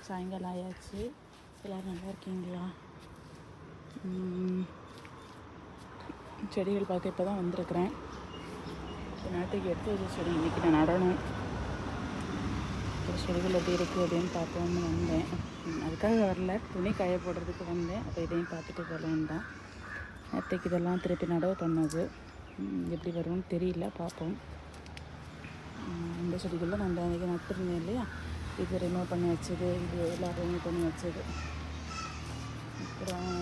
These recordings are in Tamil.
சாயங்காலம் ஆயாச்சு. எல்லோரும் நல்லா இருக்கீங்களா? செடிகள் பார்க்க இப்போ தான் வந்திருக்கிறேன். இப்போ நேற்றுக்கு எடுத்து வச்ச செடி இன்றைக்கி நான் நடணும். ஒரு செடிகள் எப்படி இருக்குது அப்படின்னு பார்ப்போம்னு வந்தேன். அதுக்காக வரல, துணி காய போடுறதுக்கு வந்தேன். அப்போ இதையும் பார்த்துட்டு போகலான்னு தான். நேற்றுக்கு இதெல்லாம் திருப்பி நடவு பண்ணது. எப்படி வரும்னு தெரியல, பார்ப்போம். இந்த செடிகளில் நான் அன்றைக்கி நட்டுருந்தேன் இல்லையா, இது ரிமூவ் பண்ணி வச்சது, இது எல்லாம் ரிமூவ் பண்ணி வச்சது. அப்புறம்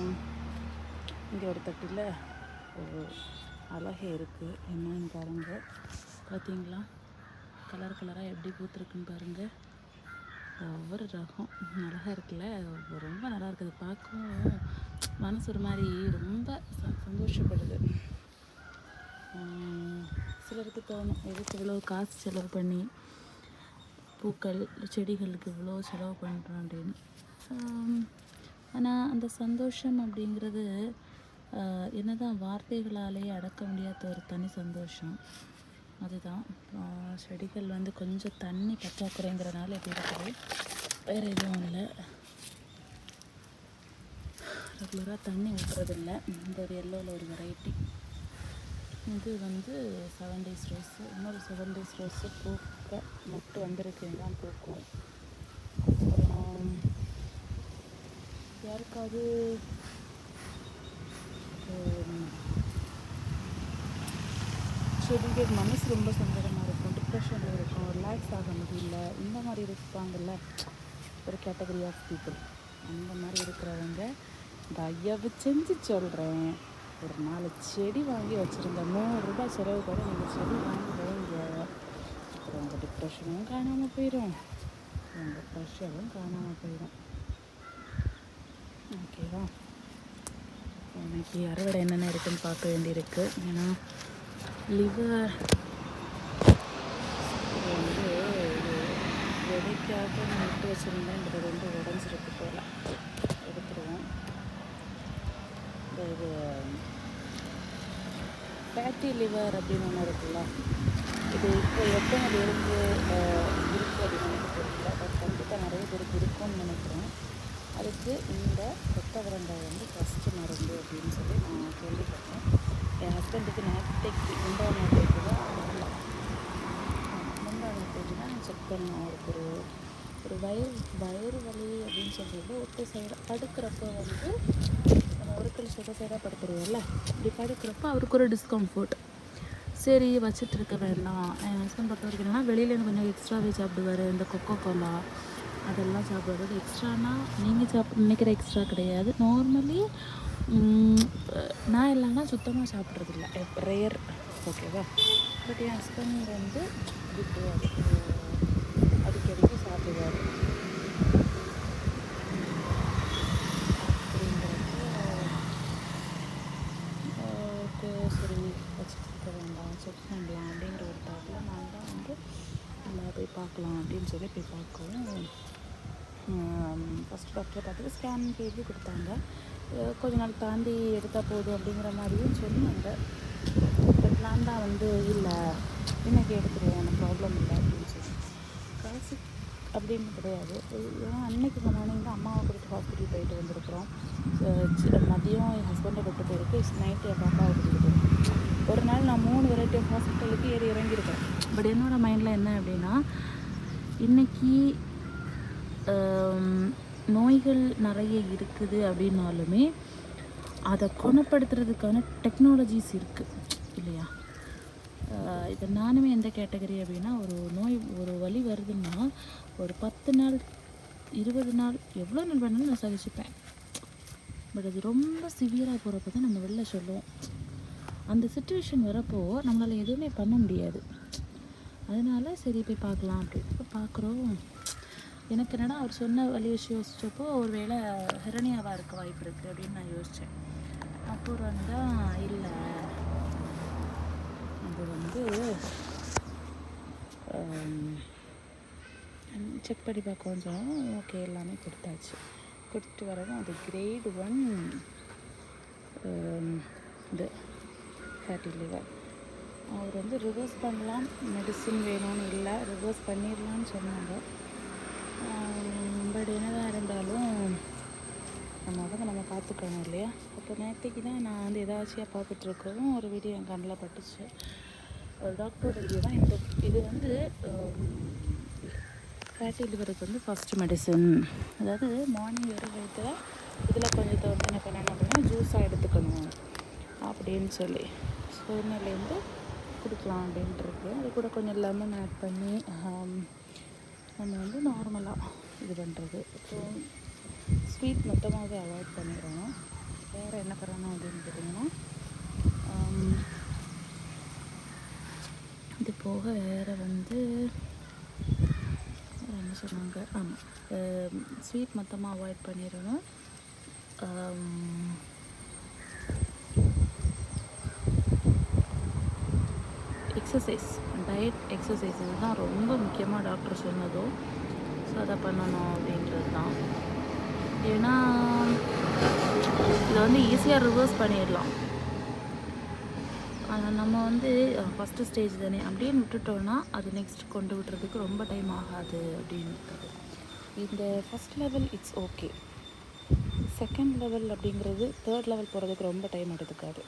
இங்கே ஒரு தட்டில் ஒரு அழகே இருக்குது. என்னன்னு பாருங்கள், பார்த்தீங்களா? கலர் கலராக எப்படி பூத்துருக்குன்னு பாருங்கள். ஒவ்வொரு ரகம் அழகாக இருக்குல்ல, ரொம்ப நல்லா இருக்குது. பார்க்கவும் மனசு ஒரு மாதிரி ரொம்ப சந்தோஷப்படுது. சிலருக்கு தோணும், எதுக்கு இவ்வளோ காசு செலவு பண்ணி பூக்கள் செடிகளுக்கு இவ்வளோ செலவு பண்ணுறோம் அப்படின்னு. ஆனால் அந்த சந்தோஷம் அப்படிங்கிறது என்னதான் வார்த்தைகளாலேயே அடக்க முடியாத ஒரு தனி சந்தோஷம். அதுதான். செடிகள் கொஞ்சம் தண்ணி பற்றாக்குறைங்கிறனால எப்படி இருக்குது, வேறு எதுவும் இல்லை. ரெகுலராக தண்ணி ஊற்றுறதில்ல. இந்த ஒரு எல்லோவில் ஒரு வெரைட்டி. இது 7 days ரோஸு. இன்னொரு 7 days ரோஸு பூக்க மொட்டு வந்திருக்குன்னு தான் பூக்கும். அப்புறம் யாருக்காவது செடிகள் மனசு ரொம்ப சங்கடமாக இருக்கும், டிப்ரெஷனில் இருக்கும், ரிலாக்ஸ் ஆக முடியல, இந்த மாதிரி இருப்பாங்கள்ல ஒரு கேட்டகரி ஆஃப் பீப்புள். அந்த மாதிரி இருக்கிறவங்க தயவு செஞ்சு சொல்கிறேன், ஒரு 4 செடி வாங்கி வச்சுருங்க. 100 ரூபாய் செலவு கூட நீங்கள் செடி வாங்கி வைங்க. அப்புறம் உங்கள் டிப்ரெஷனும் காணாமல் போயிடும், உங்கள் ப்ரெஷரும் காணாமல் போயிடும். ஓகேவா? இன்னைக்கு அறுவடை என்னென்ன இருக்குதுன்னு பார்க்க வேண்டியிருக்கு. ஏன்னா லிவர் விதைக்காக நட்டு வச்சுருந்தேன். இந்த ரொம்ப உடஞ்சிருக்கு போல், எடுத்துருவோம். இது ஃபேட்டி லிவர் அப்படின்னு ஒன்று இருக்குல்ல, இது இப்போ எப்போ அது இருக்குது அப்படின்னு எனக்கு தெரியல. பட் கண்டிப்பாக நிறைய பேருக்கு இருக்கும்னு நினைக்கிறேன். அதுக்கு இந்த கொத்தவரங்காய் ஃபஸ்ட்டு மருந்து அப்படின்னு சொல்லி நான் கேள்விப்பட்டேன். என் ஹஸ்பண்டுக்கு நேற்றுக்கு முந்தானேற்றுக்கு தான் வரல, முந்தானேற்றுக்கு தான் நான் செக் பண்ணேன். அவருக்கு ஒரு வயிறு வலி அப்படின்னு சொல்லிட்டு ஒட்டு சைடாக படுக்கிறப்போ நம்ம ஒரு கல் சைடாக படுத்துருவோம்ல, இப்படி படுக்கிறப்போ அவருக்கு ஒரு டிஸ்கம்ஃபர்ட். சரி வச்சுட்டு இருக்க வேண்டாம். என் ஹஸ்பண்ட் பொறுத்த வரைக்கும் என்னன்னா, வெளியிலேருந்து கொஞ்சம் எக்ஸ்ட்ராவே சாப்பிடுவார். இந்த கொக்கோ கோலா அதெல்லாம் சாப்பிடுறது எக்ஸ்ட்ரானா நீங்கள் நினைக்கிற எக்ஸ்ட்ரா கிடையாது. நார்மலி நான் இல்லைன்னா சுத்தமாக சாப்பிட்றதில்ல, ரேர். ஓகேவா? பட் என் ஹஸ்பண்ட் அடிக்கடிக்கு சாப்பிடுவார். அப்படிங்கிறப்போ சரி வச்சுட்டு இருக்க வேண்டாம், செக் பண்ணலாம் அப்படிங்கிற ஒரு தாட்டில் நான் தான் நல்லா போய் பார்க்கலாம் அப்படின்னு சொல்லி போய் பார்க்கவும், ஃபஸ்ட்டு டாக்டரை பார்த்துட்டு ஸ்கேன் எழுதி கொடுத்தாங்க. கொஞ்ச நாள் தாண்டி எடுத்தால் போதும் அப்படிங்கிற மாதிரியும் சொன்னாங்க. பட் நான் தான் இல்லை இன்றைக்கி எடுத்துருவோம், ஒன்றும் ப்ராப்ளம் இல்லை அப்படின்னு சொல்லி. காசு அப்படின்னு கிடையாது. ஏன்னா அன்னைக்கு மார்னிங் தான் அம்மாவை கூட்டிட்டு ஹாஸ்பிட்டல் போயிட்டு வந்திருக்கிறோம். மதியம் என் ஹஸ்பண்டை கூப்பிட்டு போயிருக்கு, நைட்டு என் பாப்பாவை கூட்டிகிட்டு போயிருக்கேன். ஒரு நாள் நான் 3 வெரைட்டி ஆஃப் ஹாஸ்பிட்டலுக்கு இறங்கியிருக்கேன். பட் என்னோடய மைண்டில் என்ன அப்படின்னா, இன்றைக்கி நோய்கள் நிறைய இருக்குது அப்படின்னாலுமே அதை குணப்படுத்துறதுக்கான டெக்னாலஜிஸ் இருக்குது இல்லையா? இப்போ நானுமே எந்த கேட்டகரி அப்படின்னா, ஒரு வலி வருதுன்னா ஒரு 10 நாள் 20 நாள் எவ்வளோ நாள் வேணாலும் நான் சகிச்சுப்பேன். பட் அது ரொம்ப சிவியராக போகிறப்ப தான் நம்ம வெளில சொல்லுவோம். அந்த சுச்சுவேஷன் வரப்போ நம்மளால் எதுவுமே பண்ண முடியாது. அதனால சரி போய் பார்க்கலாம் அப்படின்னு இப்போ பார்க்குறோம். எனக்கு என்னடா அவர் சொன்ன வழி விஷயம் யோசித்தப்போ ஒரு வேளை ஹெரனியாவாக இருக்க வாய்ப்பு இருக்குது அப்படின்னு நான் யோசித்தேன். அப்புறம் தான் இல்லை, அது செக் பண்ணி பார்க்க கொஞ்சம் ஓகே எல்லாமே கொடுத்தாச்சு. கொடுத்துட்டு வரவும் அது Grade 1 இது ஃபேட்டி லிவர். அவர் ரிவர்ஸ் பண்ணலாம், மெடிசின் வேணும்னு இல்லை, ரிவர்ஸ் பண்ணிடலான்னு சொன்னாங்க. பட் என்னதான் இருந்தாலும் நம்ம உடம்பை நம்ம பார்த்துக்கணும் இல்லையா. அப்போ நேற்றுக்கு தான் நான் வந்து எதாச்சியாக பார்த்துட்ருக்கவும் ஒரு வீடியோ என் கண்ணில் பட்டுச்சு. ஒரு டாக்டரோட வீடியோ தான். இது வந்து ஃபேட்டி லிவருக்கு வந்து ஃபஸ்ட்டு மெடிசன். அதாவது மார்னிங் வெறும் வயிற்றில் இதில் கொஞ்சத்தை வந்து என்ன பண்ணணும் அப்படின்னா ஜூஸாக எடுத்துக்கணும் அப்படின்னு சொல்லி சூழ்நிலையிலேருந்து கொடுக்கலாம் அப்படின்ட்டுருக்கு. அது கூட கொஞ்சம் லெமன் ஆட் பண்ணி நம்ம வந்து நார்மலாக இது பண்ணுறது. அப்புறம் ஸ்வீட் மொத்தமாகவே அவாய்ட் பண்ணிடணும். வேறு என்ன பண்ணணும் அப்படின்னு கேட்டிங்கன்னா இது போக வேறு வந்து என்ன சொன்னாங்க, ஆமாம், ஸ்வீட் மொத்தமாக அவாய்ட் பண்ணிடணும். எக்ஸசைஸ், டயட், எக்ஸசைஸ் இதுதான் ரொம்ப முக்கியமாக டாக்டர் சொன்னதோ. ஸோ அதை பண்ணணும் அப்படின்றது தான். ஏன்னா இதை வந்து ஈஸியாக ரிவர்ஸ் பண்ணிடலாம். ஆனால் நம்ம வந்து ஃபஸ்ட்டு ஸ்டேஜ் தானே அப்படின்னு விட்டுட்டோன்னா அது நெக்ஸ்ட் கொண்டு விட்டுறதுக்கு ரொம்ப டைம் ஆகாது அப்படின்றது. இந்த first level it's okay. Second level அப்படிங்கிறது தேர்ட் லெவல் போகிறதுக்கு ரொம்ப டைம் எடுத்துக்காது.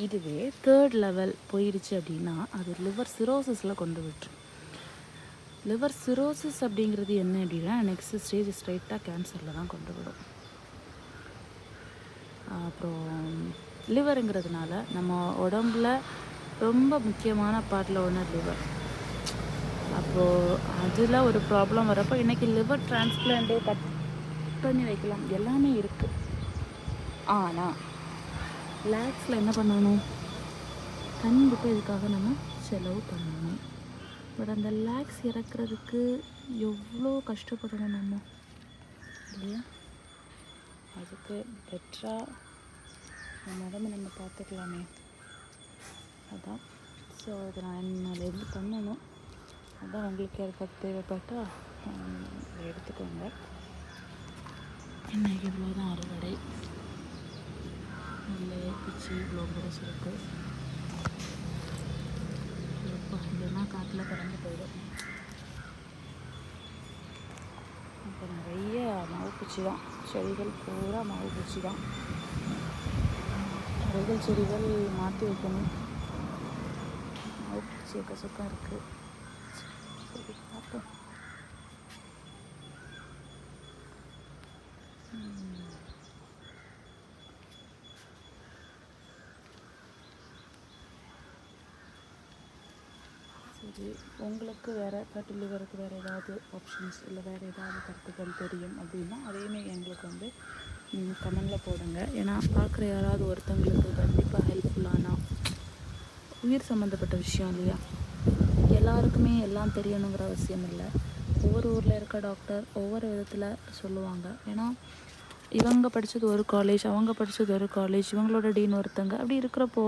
இதுவே தேர்ட் லெவல் போயிடுச்சு அப்படின்னா அது லிவர் சிரோசிஸில் கொண்டு விட்டுரும். லிவர் சிரோசிஸ் அப்படிங்கிறது என்ன அப்படின்னா நெக்ஸ்ட் ஸ்டேஜ் ஸ்ட்ரைட்டாக கேன்சரில் தான் கொண்டு விடும். அப்புறம் லிவருங்கிறதுனால நம்ம உடம்புல ரொம்ப முக்கியமான பார்ட்டில் ஒன்று லிவர். அப்போது அதில் ஒரு ப்ராப்ளம் வரப்போ இன்றைக்கி லிவர் டிரான்ஸ்பிளான்ட்டே கட் பண்ணி வைக்கலாம், எல்லாமே இருக்குது. ஆனால் லேக்ஸில் என்ன பண்ணணும், கண்டிப்பாக இதுக்காக நம்ம செலவு பண்ணணும். பட் அந்த லேக்ஸ் இறக்குறதுக்கு எவ்வளோ கஷ்டப்படணும் நம்ம இல்லையா. அதுக்கு பெட்டராக நம்ம உடம்பை நம்ம பார்த்துக்கலாமே, அதான். ஸோ அதை நான் நாளையிலேருந்து பண்ணணும். அதான் உங்களுக்கு யாருக்காவது தேவைப்பட்டால் எடுத்துக்கோங்க. இன்றைக்கி இவ்வளோ தான் அறுவடை. நல்ல பிச்சு இவ்வளோ கூட சுருக்கு இல்லைன்னா காட்டில் பறந்து போயிடும். இப்போ நிறைய மாவு பூச்சி தான், செடிகள் பூரா மாவு பூச்சி தான். நிறைகள் செடிகள் மாற்றி வைக்கணும். மாவு பூச்சி எக்கச்சக்கம் இருக்குது. சரி பார்ப்போம். சரி, உங்களுக்கு வேறு ஃபேட்டி லிவருக்கு வேறு ஏதாவது ஆப்ஷன்ஸ் இல்லை வேறு ஏதாவது கருத்துக்கள் தெரியும் அப்படின்னா அதையுமே எங்களுக்கு வந்து கமெண்டில் போடுங்க. ஏன்னா பார்க்குற யாராவது ஒருத்தங்களுக்கு கண்டிப்பாக ஹெல்ப்ஃபுல்லானா, உயிர் சம்மந்தப்பட்ட விஷயம் இல்லையா, எல்லாருக்குமே எல்லாம் தெரியணுங்கிற அவசியம் இல்லை. ஒவ்வொரு ஊரில் இருக்க டாக்டர் ஒவ்வொரு விதத்தில் சொல்லுவாங்க. ஏன்னா இவங்க படித்தது ஒரு காலேஜ், அவங்க படித்தது ஒரு காலேஜ், இவங்களோட டீன் ஒருத்தங்க, அப்படி இருக்கிறப்போ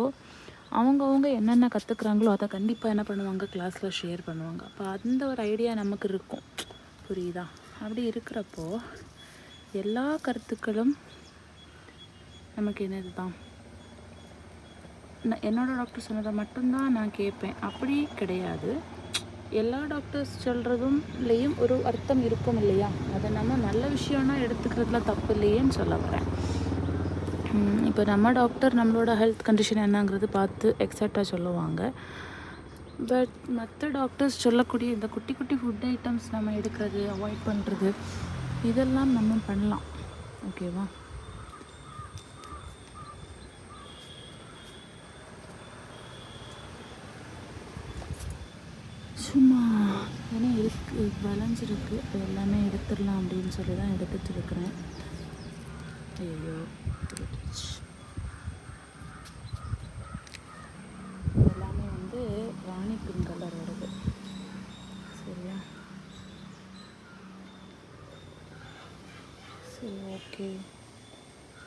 அவங்கவுங்க என்னென்ன கற்றுக்குறாங்களோ அதை கண்டிப்பாக என்ன பண்ணுவாங்க, கிளாஸில் ஷேர் பண்ணுவாங்க. அப்போ அந்த ஒரு ஐடியா நமக்கு இருக்கும், புரியுதா. அப்படி இருக்கிறப்போ எல்லா கருத்துக்களும் நமக்கு என்னது தான், என்னோடய டாக்டர் சொன்னதை மட்டும்தான் நான் கேட்பேன் அப்படி கிடையாது. எல்லா டாக்டர்ஸ் சொல்கிறதும்லேயும் ஒரு அர்த்தம் இருக்கும் இல்லையா. அதை நம்ம நல்ல விஷயம்னா எடுத்துக்கிறதுல தப்பு இல்லையேன்னு சொல்ல வரேன். இப்போ நம்ம டாக்டர் நம்மளோட ஹெல்த் கண்டிஷன் என்னங்கிறது பார்த்து எக்ஸாக்டாக சொல்லுவாங்க. பட் மற்ற டாக்டர்ஸ் சொல்லக்கூடிய இந்த குட்டி குட்டி ஃபுட் ஐட்டம்ஸ் நம்ம எடுக்கிறது, அவாய்ட் பண்ணுறது, இதெல்லாம் நம்ம பண்ணலாம். ஓகேவா. சும்மா ஏன்னா இருக்குது, வளைஞ்சிருக்கு, எல்லாமே எடுத்துடலாம் அப்படின்னு சொல்லி தான் எடுத்துகிட்டு இருக்கிறேன். ஐயோ.